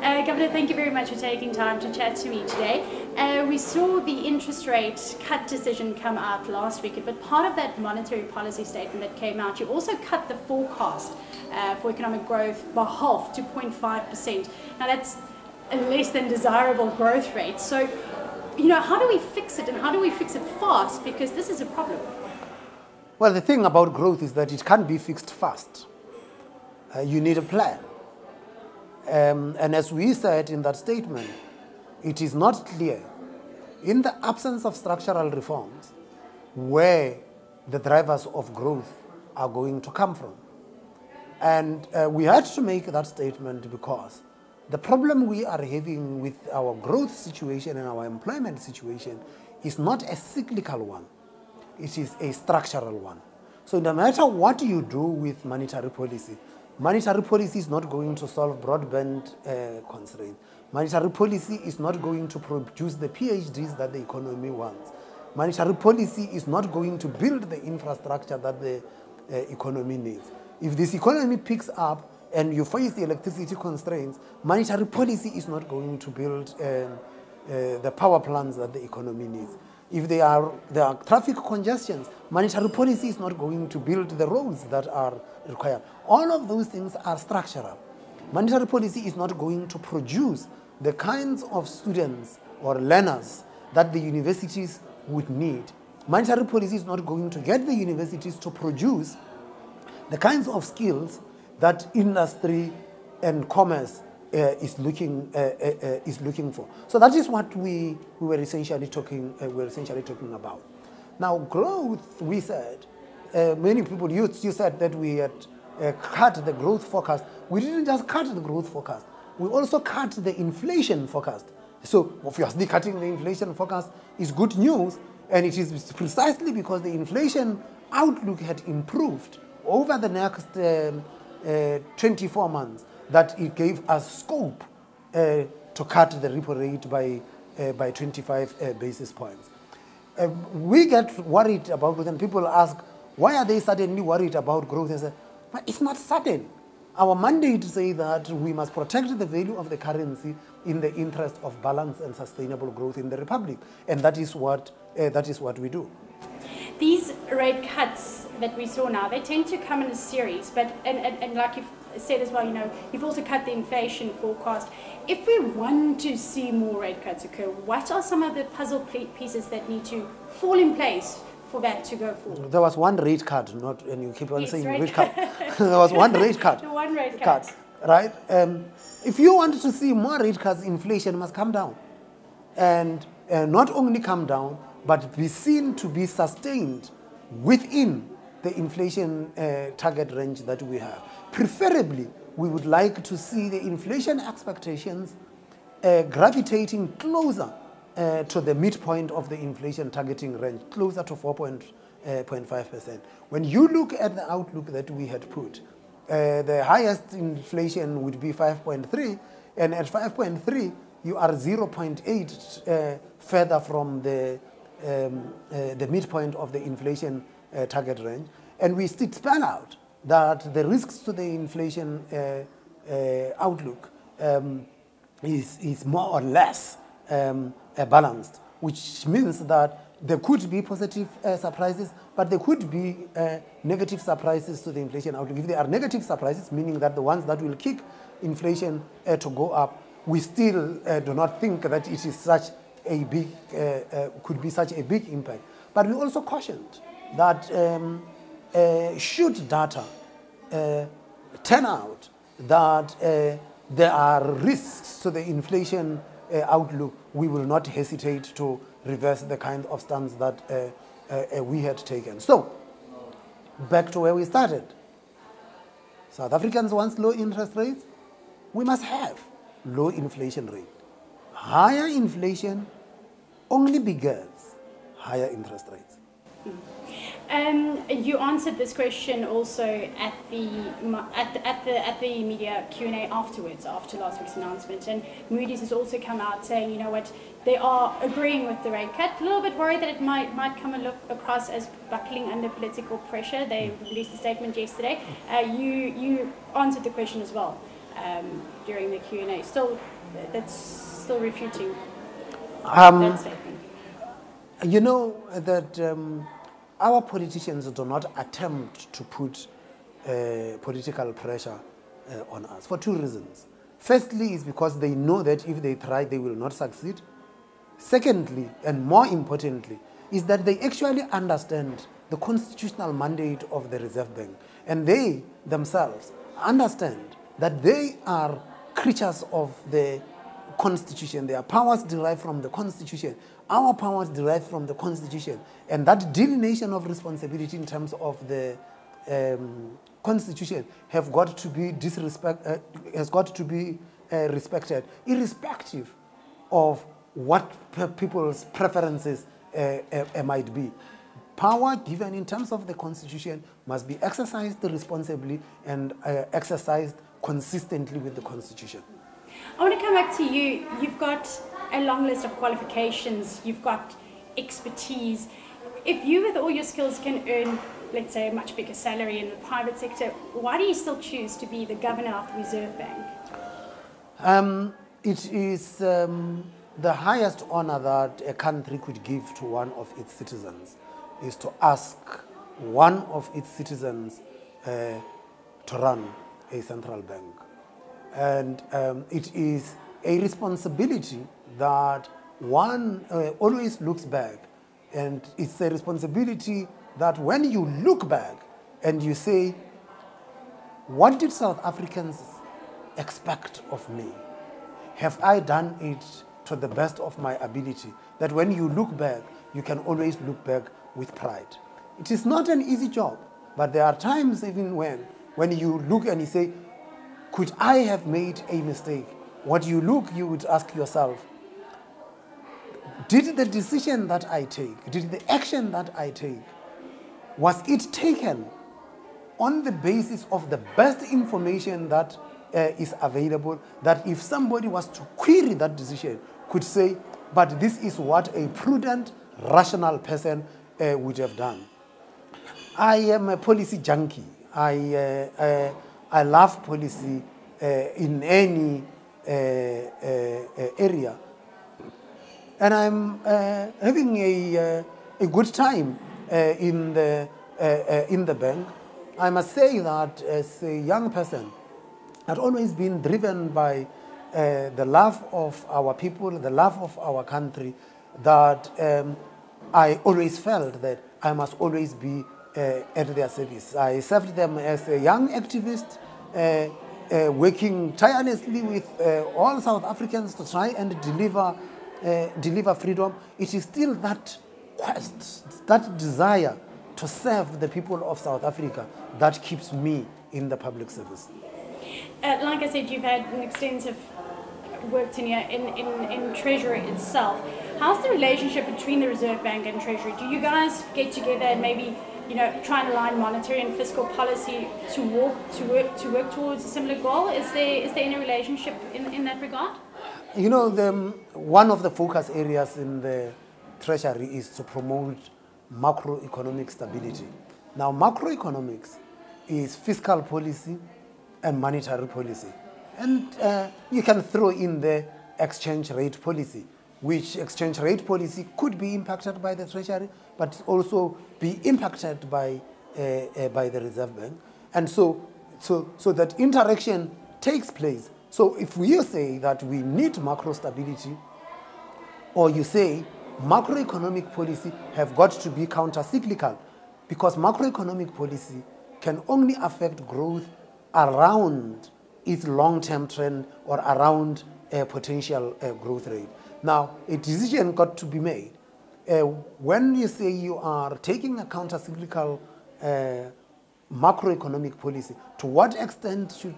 Governor, thank you very much for taking time to chat to me today. We saw the interest rate cut decision come out last week, but part of that monetary policy statement that came out, you also cut the forecast for economic growth by half to 0.5%. Now that's a less than desirable growth rate. So, you know, how do we fix it, and how do we fix it fast? Because this is a problem. Well, the thing about growth is that it can't be fixed fast. You need a plan. And as we said in that statement, it is not clear, in the absence of structural reforms, where the drivers of growth are going to come from. And we had to make that statement because the problem we are having with our growth situation and our employment situation is not a cyclical one. It is a structural one. So no matter what you do with monetary policy is not going to solve broadband constraints. Monetary policy is not going to produce the PhDs that the economy wants. Monetary policy is not going to build the infrastructure that the economy needs. If this economy picks up and you face the electricity constraints, monetary policy is not going to build the power plants that the economy needs. If there are traffic congestions, monetary policy is not going to build the roads that are required. All of those things are structural. Monetary policy is not going to produce the kinds of students or learners that the universities would need. Monetary policy is not going to get the universities to produce the kinds of skills that industry and commerce is looking for. So that is what we were essentially talking about. Now, growth, we said, many people, you said that we had cut the growth forecast. We didn't just cut the growth forecast. We also cut the inflation forecast. So obviously cutting the inflation forecast is good news, and it is precisely because the inflation outlook had improved over the next 24 months that it gave us scope to cut the repo rate by 25 basis points. We get worried about growth, and people ask, why are they suddenly worried about growth? And say, but it's not sudden. Our mandate says that we must protect the value of the currency in the interest of balanced and sustainable growth in the Republic, and that is what we do. These rate cuts that we saw now, they tend to come in a series, but and like you've said as well, you know, you've also cut the inflation forecast. If we want to see more rate cuts occur, what are some of the puzzle pieces that need to fall in place for that to go forward? There was one rate cut, and you keep on saying rate cut. There was one rate cut. One rate cut. Right? If you want to see more rate cuts, inflation must come down. And not only come down, but be seen to be sustained within the inflation target range that we have. Preferably, we would like to see the inflation expectations gravitating closer to the midpoint of the inflation targeting range, closer to 4.5%. When you look at the outlook that we had put, the highest inflation would be 5.3, and at 5.3, you are 0.8 further from the midpoint of the inflation target range. And we still spell out that the risks to the inflation outlook is more or less balanced, which means that there could be positive surprises, but there could be negative surprises to the inflation outlook. If there are negative surprises, meaning that the ones that will kick inflation to go up, we still do not think that it is such a big, could be such a big impact. But we also cautioned that should data turn out that there are risks to the inflation outlook, we will not hesitate to reverse the kind of stance that we had taken. So, back to where we started. South Africans want low interest rates. We must have low inflation rate. Higher inflation only begets higher interest rates. You answered this question also at the media Q&A afterwards, after last week's announcement, and Moody's has also come out saying, you know what, they are agreeing with the rate cut. A little bit worried that it might come across as buckling under political pressure. They released a statement yesterday. You answered the question as well. during the Q&A. That's still refuting that statement. You know that our politicians do not attempt to put political pressure on us for two reasons. Firstly, is because they know that if they try, they will not succeed. Secondly, and more importantly, is that they actually understand the constitutional mandate of the Reserve Bank. And they themselves understand that they are creatures of the Constitution. Their powers derive from the Constitution. Our powers derive from the Constitution. And that delineation of responsibility in terms of the Constitution has got to be respected, irrespective of what people's preferences might be. Power given in terms of the Constitution must be exercised responsibly and exercised consistently with the Constitution. I want to come back to you. You've got a long list of qualifications. You've got expertise. If you, with all your skills, can earn, let's say, a much bigger salary in the private sector, why do you still choose to be the governor of the Reserve Bank? It is the highest honor that a country could give to one of its citizens is to ask one of its citizens to run a central bank. And it is a responsibility that one always looks back. And it's a responsibility that when you look back and you say, what did South Africans expect of me? Have I done it to the best of my ability? That when you look back, you can always look back with pride. It is not an easy job, but there are times even when you look and you say, could I have made a mistake? What you look, you would ask yourself, did the decision that I take, did the action that I take, was it taken on the basis of the best information that is available, that if somebody was to query that decision, could say, but this is what a prudent, rational person would have done. I am a policy junkie. I love policy in any area. And I'm having a good time in the bank. I must say that as a young person, I've always been driven by the love of our people, the love of our country, that I always felt that I must always be at their service. I served them as a young activist, working tirelessly with all South Africans to try and deliver freedom. It is still that quest, that desire to serve the people of South Africa that keeps me in the public service. Like I said, you've had an extensive work tenure in Treasury itself. How's the relationship between the Reserve Bank and Treasury? Do you guys get together and maybe, try and align monetary and fiscal policy to work towards a similar goal? Is there any relationship in that regard? One of the focus areas in the Treasury is to promote macroeconomic stability. Now, macroeconomics is fiscal policy and monetary policy. And you can throw in the exchange rate policy, which exchange rate policy could be impacted by the Treasury, but also be impacted by the Reserve Bank. And so that interaction takes place. So if we say that we need macro stability, or you say macroeconomic policy have got to be counter-cyclical, because macroeconomic policy can only affect growth around its long-term trend or around a potential growth rate. Now, a decision got to be made. When you say you are taking a counter-cyclical macroeconomic policy, to what extent should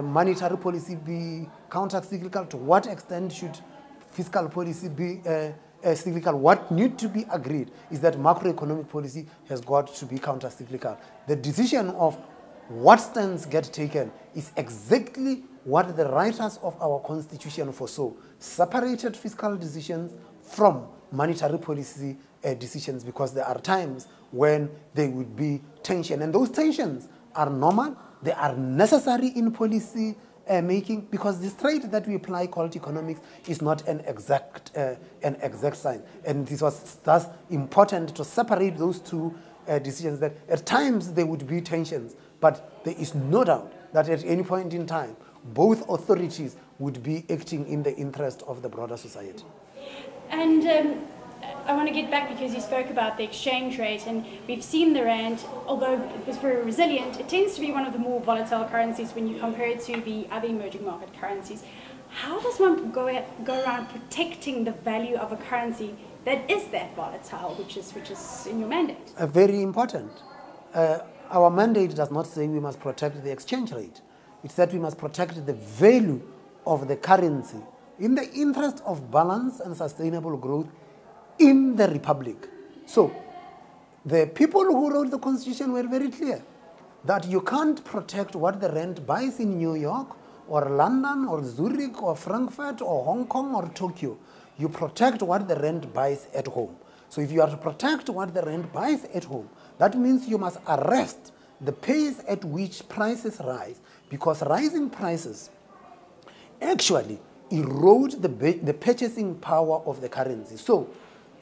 monetary policy be counter-cyclical? To what extent should fiscal policy be cyclical? What needs to be agreed is that macroeconomic policy has got to be counter-cyclical. The decision of what stands get taken is exactly what the writers of our Constitution foresaw: separated fiscal decisions from monetary policy decisions, because there are times when there would be tension, and those tensions are normal, they are necessary in policy making, because this trait that we apply called economics is not an exact science. And this was thus important to separate those two decisions, that at times there would be tensions, but there is no doubt that at any point in time, both authorities would be acting in the interest of the broader society. And I want to get back, because you spoke about the exchange rate, and we've seen the rand, although it was very resilient, it tends to be one of the more volatile currencies when you compare it to the other emerging market currencies. How does one go around protecting the value of a currency that is that volatile, which is in your mandate? Very important. Our mandate does not say we must protect the exchange rate. It's that we must protect the value of the currency in the interest of balance and sustainable growth in the Republic. So, the people who wrote the Constitution were very clear that you can't protect what the rand buys in New York or London or Zurich or Frankfurt or Hong Kong or Tokyo. You protect what the rand buys at home. So if you are to protect what the rand buys at home, that means you must arrest the pace at which prices rise, because rising prices actually erode the purchasing power of the currency. So,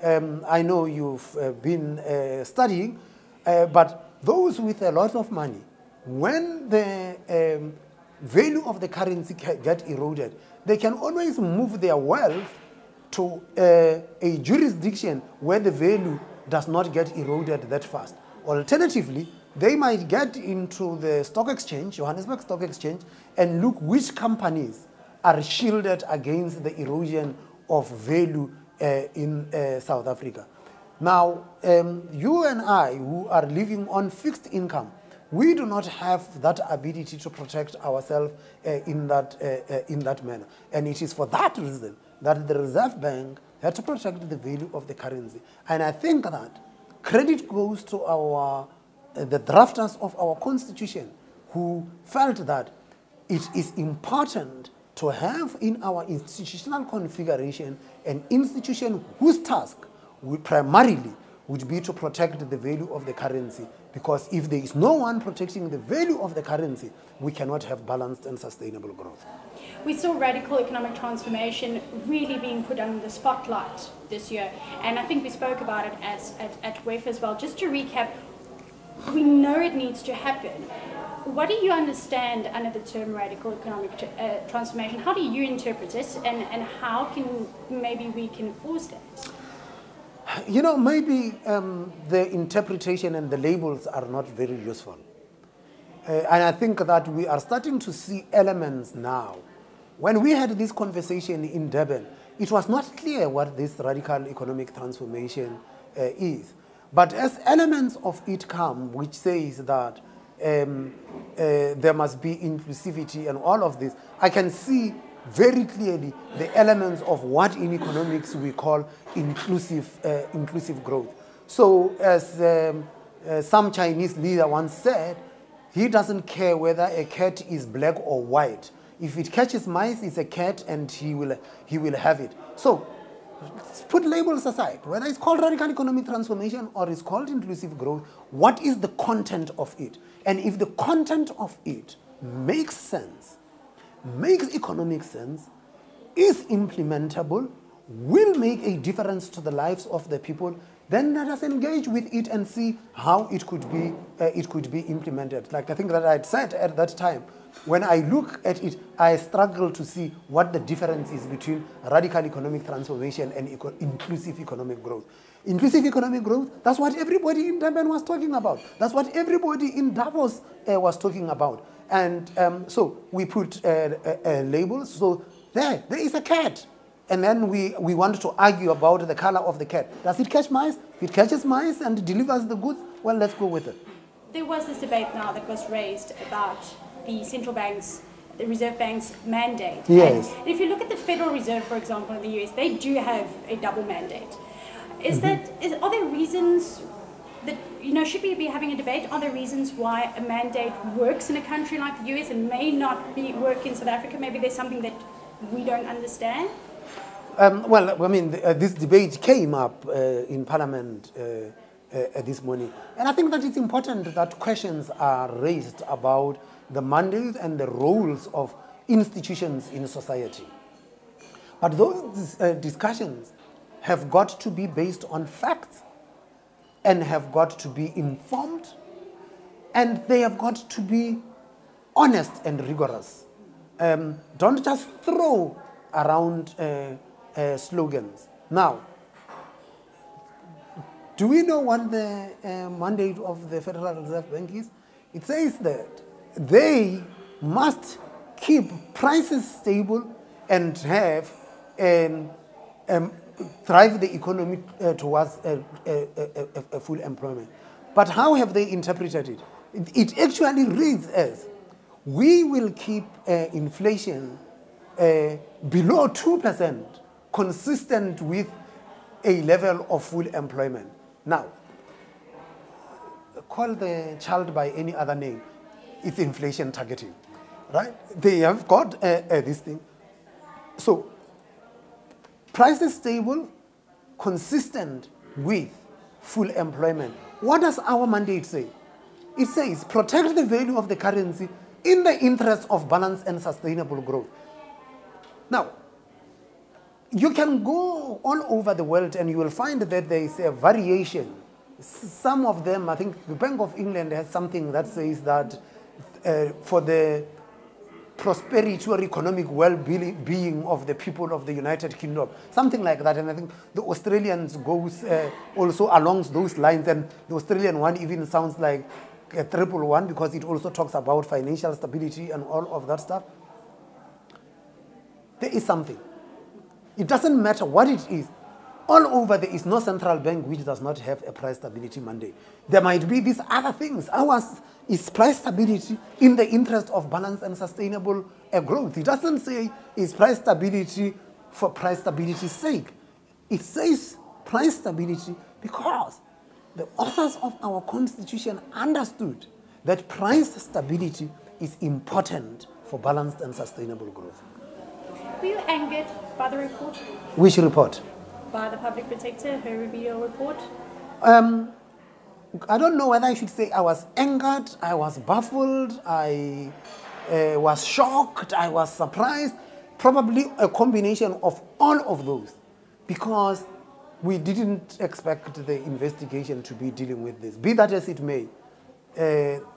I know you've been studying, but those with a lot of money, when the value of the currency get eroded, they can always move their wealth to a jurisdiction where the value does not get eroded that fast. Alternatively, they might get into the stock exchange, Johannesburg Stock Exchange, and look which companies are shielded against the erosion of value in South Africa. Now, you and I, who are living on fixed income, we do not have that ability to protect ourselves in that manner. And it is for that reason that the Reserve Bank had to protect the value of the currency. And I think that credit goes to the drafters of our Constitution, who felt that it is important to have in our institutional configuration an institution whose task primarily would be to protect the value of the currency, because if there is no one protecting the value of the currency, we cannot have balanced and sustainable growth. We saw radical economic transformation really being put under the spotlight this year, and I think we spoke about it at WEF as well. Just to recap, we know it needs to happen. What do you understand under the term radical economic transformation? How do you interpret it, and how can maybe we can enforce that? You know, maybe the interpretation and the labels are not very useful. And I think that we are starting to see elements now. When we had this conversation in Durban, it was not clear what this radical economic transformation is. But as elements of it come, which says that there must be inclusivity and all of this, I can see very clearly the elements of what in economics we call inclusive growth. So as some Chinese leader once said, he doesn't care whether a cat is black or white. If it catches mice, it's a cat and he will have it. So let's put labels aside. Whether it's called radical economic transformation or it's called inclusive growth, what is the content of it? And if the content of it makes sense, makes economic sense, is implementable, will make a difference to the lives of the people, then let us engage with it and see how it could be implemented. Like I think that I had said at that time, when I look at it, I struggle to see what the difference is between radical economic transformation and inclusive economic growth. Inclusive economic growth, that's what everybody in Durban was talking about. That's what everybody in Davos was talking about. And so we put labels. So there is a cat. And then we want to argue about the color of the cat. Does it catch mice? If it catches mice and delivers the goods, well, let's go with it. There was this debate now that was raised about the central bank's, the Reserve Bank's mandate. Yes. And if you look at the Federal Reserve, for example, in the US, they do have a double mandate. Are there reasons that, should we be having a debate? Are there reasons why a mandate works in a country like the US and may not work in South Africa? Maybe there's something that we don't understand? Well, I mean, this debate came up in Parliament this morning. And I think that it's important that questions are raised about the mandate and the roles of institutions in society. But those discussions have got to be based on facts and have got to be informed, and they have got to be honest and rigorous. Don't just throw around slogans. Now, do we know what the mandate of the Federal Reserve Bank is? It says that they must keep prices stable and have drive the economy towards a full employment. But how have they interpreted it? It actually reads as, we will keep inflation below 2%, consistent with a level of full employment. Now, call the child by any other name. It's inflation targeting, right? They have got this thing. So, prices stable, consistent with full employment. What does our mandate say? It says, protect the value of the currency in the interest of balanced and sustainable growth. Now, you can go all over the world and you will find that there is a variation. Some of them, I think the Bank of England has something that says that for the prosperity or economic well-being of the people of the United Kingdom, something like that. And I think the Australians goes also along those lines, and the Australian one even sounds like a 111 because it also talks about financial stability and all of that stuff. There is something. It doesn't matter what it is. All over, there is no central bank which does not have a price stability mandate. There might be these other things. Ours is price stability in the interest of balanced and sustainable growth. It doesn't say it's price stability for price stability's sake. It says price stability because the authors of our constitution understood that price stability is important for balanced and sustainable growth. Were you angered by the report? Which report? By the public protector, her remedial report? I don't know whether I should say I was angered, I was baffled, I was shocked, I was surprised. Probably a combination of all of those, because we didn't expect the investigation to be dealing with this. Be that as it may,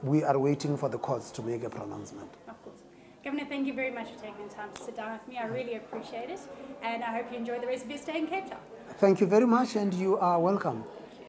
we are waiting for the courts to make a pronouncement. Of course. Governor, thank you very much for taking the time to sit down with me. I really appreciate it, and I hope you enjoy the rest of your stay in Cape Town. Thank you very much, and you are welcome.